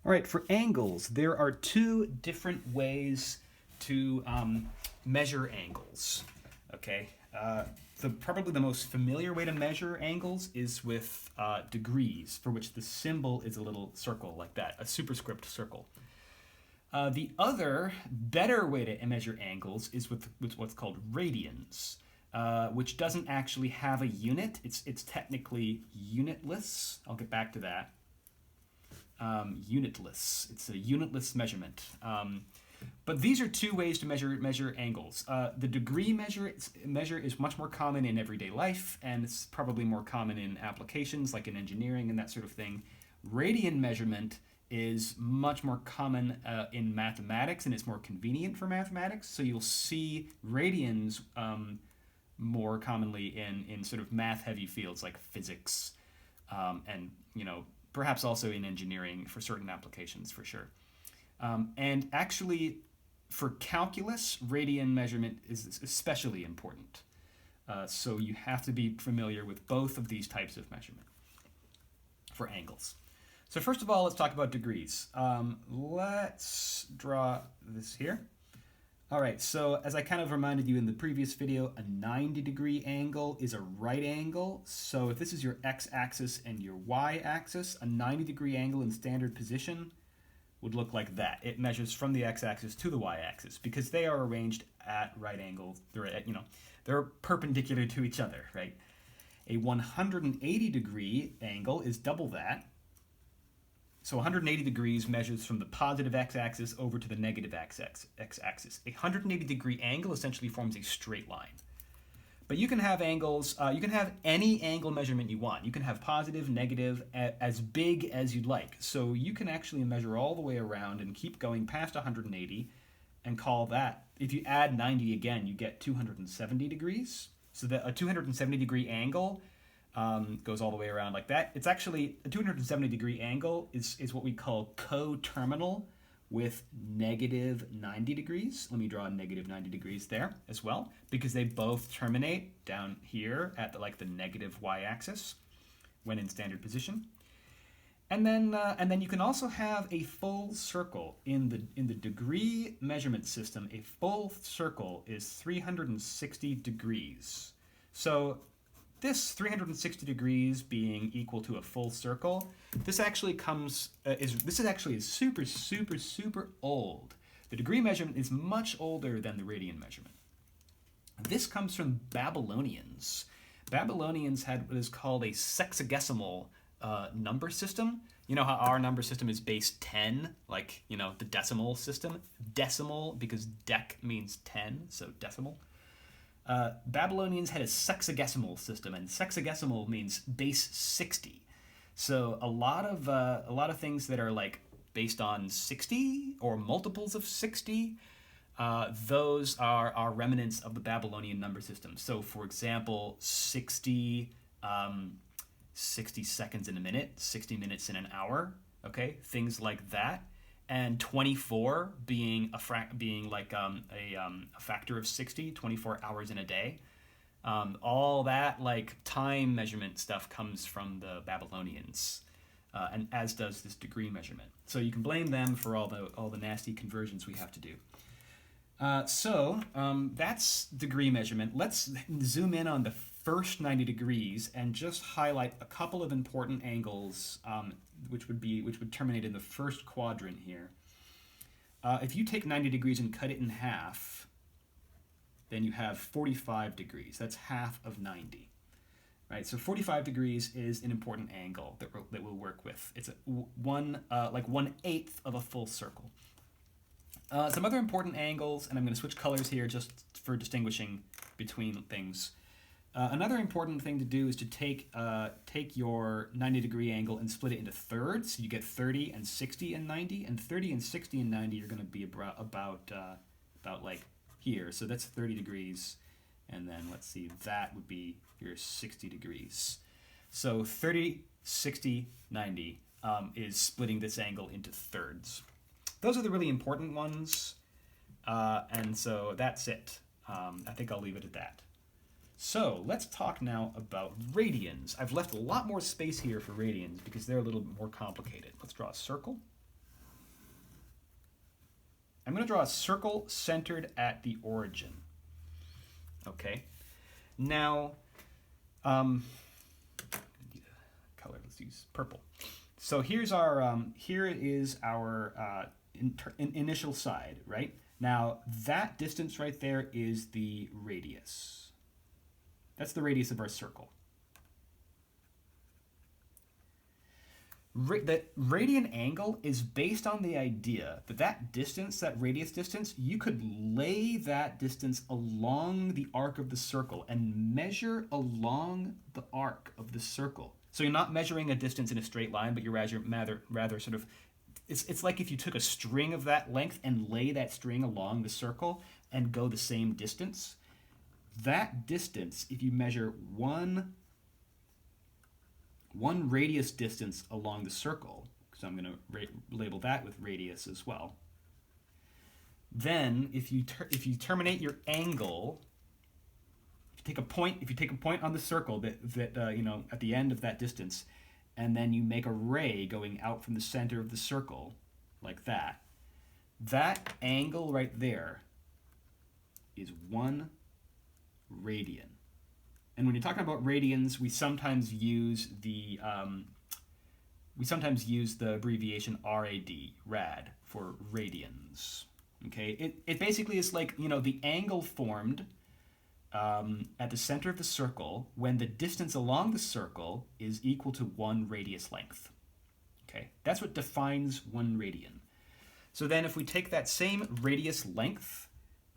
All right, for angles, there are two different ways to measure angles. Okay, probably the most familiar way to measure angles is with degrees, for which the symbol is a little circle like that, a superscript circle. The other, better way to measure angles is with what's called radians, which doesn't actually have a unit. It's technically unitless. I'll get back to that. Unitless. It's a unitless measurement. But these are two ways to measure angles. The degree measure is much more common in everyday life, and it's probably more common in applications like in engineering and that sort of thing. Radian measurement is much more common in mathematics, and it's more convenient for mathematics. So you'll see radians more commonly in sort of math-heavy fields like physics, and perhaps also in engineering for certain applications for sure. And actually, for calculus, radian measurement is especially important. So you have to be familiar with both of these types of measurement for angles. So first of all, let's talk about degrees. Let's draw this here. All right, so as I kind of reminded you in the previous video, a 90-degree angle is a right angle. So if this is your x-axis and your y-axis, a 90-degree angle in standard position would look like that. It measures from the x-axis to the y-axis because they are arranged at right angles. They're perpendicular to each other, right? A 180-degree angle is double that. So 180 degrees measures from the positive x-axis over to the negative x-axis. A 180-degree angle essentially forms a straight line. But you can have angles, you can have any angle measurement you want. You can have positive, negative, as big as you'd like. So you can actually measure all the way around and keep going past 180 and call that, if you add 90 again, you get 270 degrees. So that a 270-degree angle goes all the way around like that. It's actually, a 270-degree angle is what we call coterminal with negative 90 degrees. Let me draw negative 90 degrees there as well, because they both terminate down here at the negative y-axis when in standard position. And then you can also have a full circle in the degree measurement system. A full circle is 360 degrees. So this 360 degrees being equal to a full circle, this actually is super, super, super old. The degree measurement is much older than the radian measurement. This comes from Babylonians. Babylonians had what is called a sexagesimal number system. You know how our number system is base 10, like, the decimal system? Decimal, because dec means 10, so decimal. Babylonians had a sexagesimal system, and sexagesimal means base 60. So a lot of things that are like based on 60 or multiples of 60, those are remnants of the Babylonian number system. So for example, 60 seconds in a minute, 60 minutes in an hour, okay, things like that. And 24 being a factor of 60, 24 hours in a day. All that time measurement stuff comes from the Babylonians, and as does this degree measurement. So you can blame them for all the nasty conversions we have to do. So that's degree measurement. Let's zoom in on the first 90 degrees and just highlight a couple of important angles, which would terminate in the first quadrant here. If you take 90 degrees and cut it in half, then you have 45 degrees. That's half of 90. Right? So 45 degrees is an important angle that we'll work with. It's like 1/8 of a full circle. Some other important angles, and I'm going to switch colors here just for distinguishing between things. Another important thing to do is to take your 90-degree angle and split it into thirds. So you get 30 and 60 and 90, and 30 and 60 and 90 are going to be about like here. So that's 30 degrees, and then let's see, that would be your 60 degrees. So 30, 60, 90 is splitting this angle into thirds. Those are the really important ones, and so that's it. I think I'll leave it at that. So let's talk now about radians. I've left a lot more space here for radians because they're a little bit more complicated. Let's draw a circle. I'm going to draw a circle centered at the origin. Okay. Now, color. Let's use purple. So here's our here is our initial side, right? Now that distance right there is the radius. That's the radius of our circle. The radian angle is based on the idea that that distance, that radius distance, you could lay that distance along the arc of the circle and measure along the arc of the circle. So you're not measuring a distance in a straight line, but you're rather sort of, it's like if you took a string of that length and lay that string along the circle and go the same distance. That distance, if you measure one radius distance along the circle, so I'm going to label that with radius as well. Then, if you terminate your angle, if you take a point on the circle that you know, at the end of that distance, and then you make a ray going out from the center of the circle, like that, that angle right there is 1 radian. And when you're talking about radians, we sometimes use the abbreviation rad for radians. Okay, it basically is like, you know, the angle formed at the center of the circle when the distance along the circle is equal to 1 radius length. Okay, that's what defines 1 radian. So then, if we take that same radius length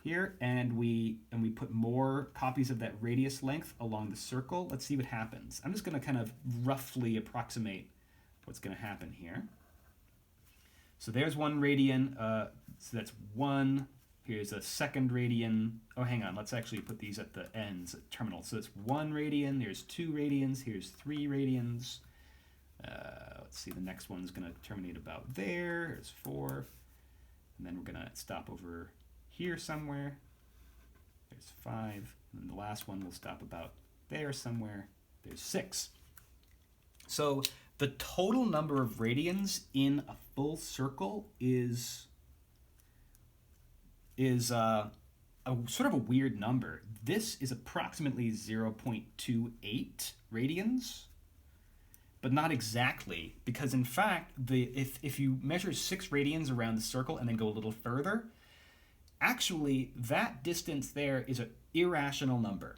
here, and we put more copies of that radius length along the circle, let's see what happens. I'm just going to kind of roughly approximate what's going to happen here. So there's 1 radian, so that's 1. Here's a second radian. Oh, hang on, let's actually put these at the ends, at terminals. So it's 1 radian, there's 2 radians, here's 3 radians. Let's see, the next one's going to terminate about there. There's 4. And then we're going to stop over here somewhere. There's 5. And the last one will stop about there somewhere. There's 6. So the total number of radians in a full circle is a sort of a weird number. This is approximately 0.28 radians, but not exactly, because in fact, if you measure 6 radians around the circle and then go a little further, actually, that distance there is an irrational number.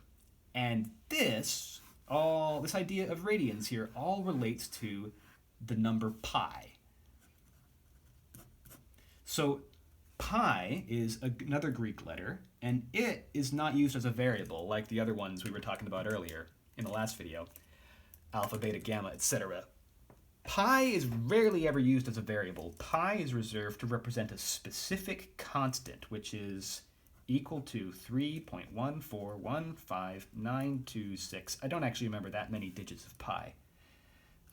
And this idea of radians here all relates to the number pi. So pi is another Greek letter, and it is not used as a variable like the other ones we were talking about earlier in the last video, alpha, beta, gamma, etc. Pi is rarely ever used as a variable. Pi is reserved to represent a specific constant, which is equal to 3.1415926. I don't actually remember that many digits of pi,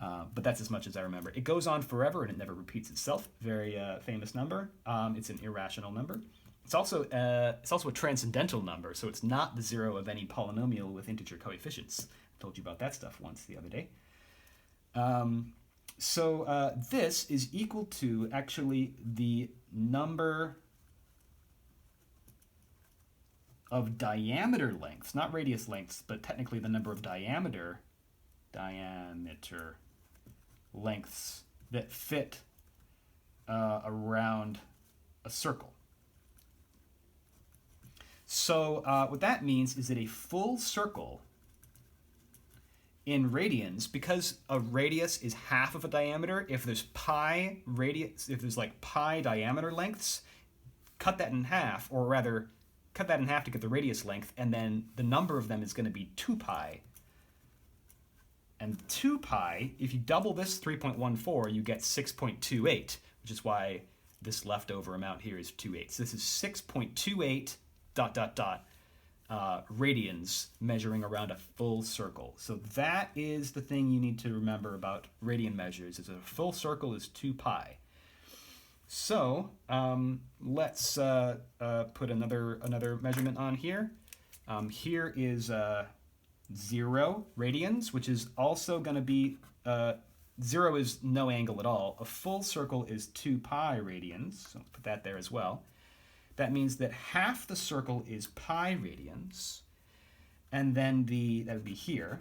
but that's as much as I remember. It goes on forever and it never repeats itself. Very famous number. It's an irrational number. It's also a transcendental number, so it's not the zero of any polynomial with integer coefficients. I told you about that stuff once the other day. So this is equal to actually the number of diameter lengths, not radius lengths, but technically the number of diameter lengths that fit around a circle. So what that means is that a full circle in radians, because a radius is half of a diameter, if there's pi diameter lengths, cut that in half, or rather cut that in half to get the radius length, and then the number of them is going to be 2 pi. And 2 pi, if you double this 3.14, you get 6.28, which is why this leftover amount here is 2/8. So this is 6.28 ... radians measuring around a full circle. So that is the thing you need to remember about radian measures, is a full circle is 2 pi. So let's put another measurement on here. Here is 0 radians, which is also going to be 0 is no angle at all. A full circle is 2 pi radians, so put that there as well. that means that half the circle is pi radians, and then that would be here.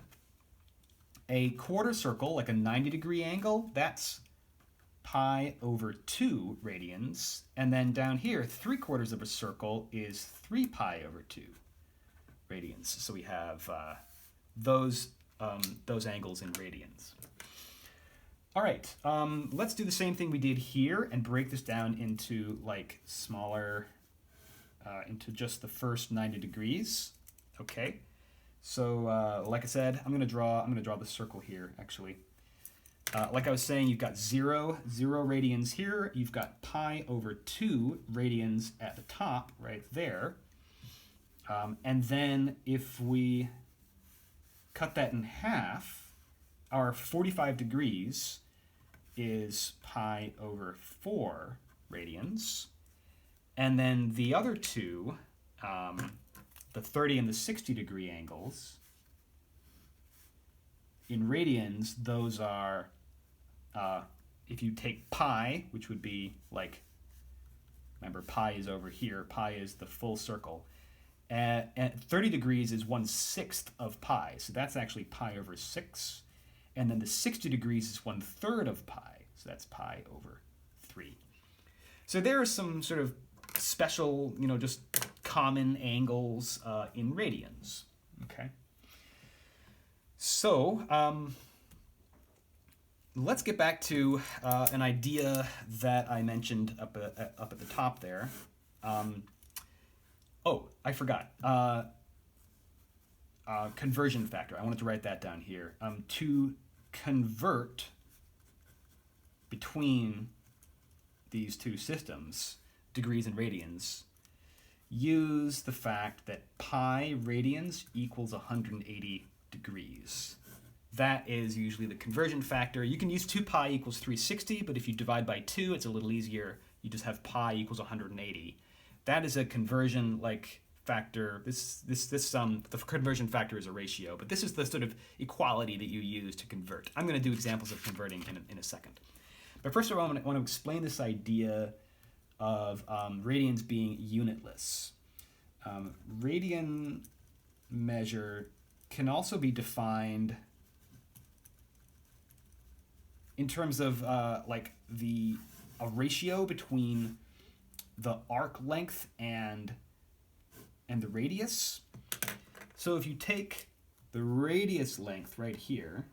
A quarter circle, like a 90-degree angle, that's pi over 2 radians. And then down here, 3/4 of a circle is 3 pi over 2 radians. So we have those angles in radians. All right, let's do the same thing we did here and break this down into like smaller, into just the first 90 degrees. Okay, so like I said, I'm gonna draw the circle here actually. Like I was saying, you've got 0 radians here. You've got pi over 2 radians at the top right there. And then if we cut that in half, our 45 degrees is pi over 4 radians. And then the other two, the 30 and the 60-degree angles, in radians, those are, if you take pi, which would be like, remember pi is over here, pi is the full circle, and 30 degrees is 1/6 of pi, so that's actually pi over 6, and then the 60 degrees is 1/3 of pi, so that's pi over 3. So there are some sort of special, just common angles in radians, okay? So let's get back to an idea that I mentioned up at the top there. Oh, I forgot. Conversion factor. I wanted to write that down here. To convert between these two systems, degrees and radians, use the fact that pi radians equals 180 degrees. That is usually the conversion factor. You can use 2 pi equals 360, but if you divide by 2, it's a little easier. You just have pi equals 180. That is a conversion factor. The conversion factor is a ratio, but this is the sort of equality that you use to convert. I'm going to do examples of converting in a second. But first of all, I want to explain this idea of radians being unitless. Radian measure can also be defined in terms of a ratio between the arc length and the radius. So if you take the radius length right here,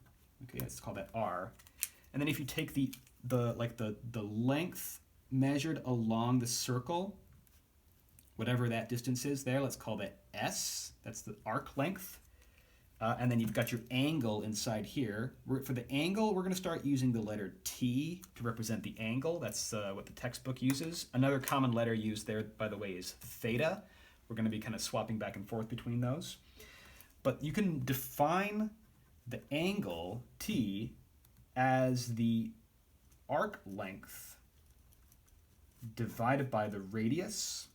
okay, let's call that R, and then if you take the length measured along the circle, whatever that distance is there, let's call that S, that's the arc length. And then you've got your angle inside here. For the angle, we're going to start using the letter T to represent the angle. That's what the textbook uses. Another common letter used there, by the way, is theta. We're going to be kind of swapping back and forth between those. But you can define the angle T as the arc length divided by the radius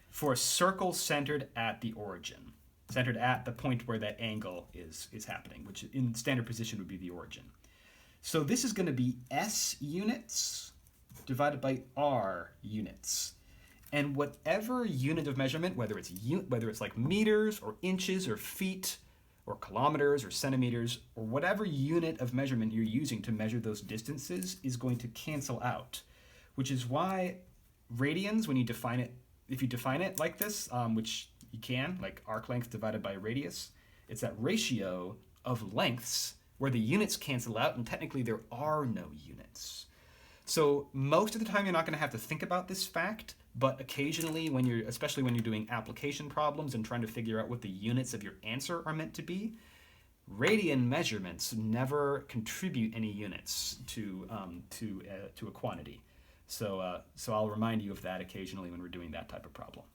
for a circle centered at the origin. Centered at the point where that angle is happening, which in standard position would be the origin. So this is going to be S units divided by R units. And whatever unit of measurement, whether it's like meters or inches or feet or kilometers or centimeters, or whatever unit of measurement you're using to measure those distances is going to cancel out, which is why radians, when you define it, if you define it like this, which you can, like arc length divided by radius, it's that ratio of lengths where the units cancel out, and technically there are no units. So most of the time you're not going to have to think about this fact, but occasionally, especially when you're doing application problems and trying to figure out what the units of your answer are meant to be, radian measurements never contribute any units to a quantity. So I'll remind you of that occasionally when we're doing that type of problem.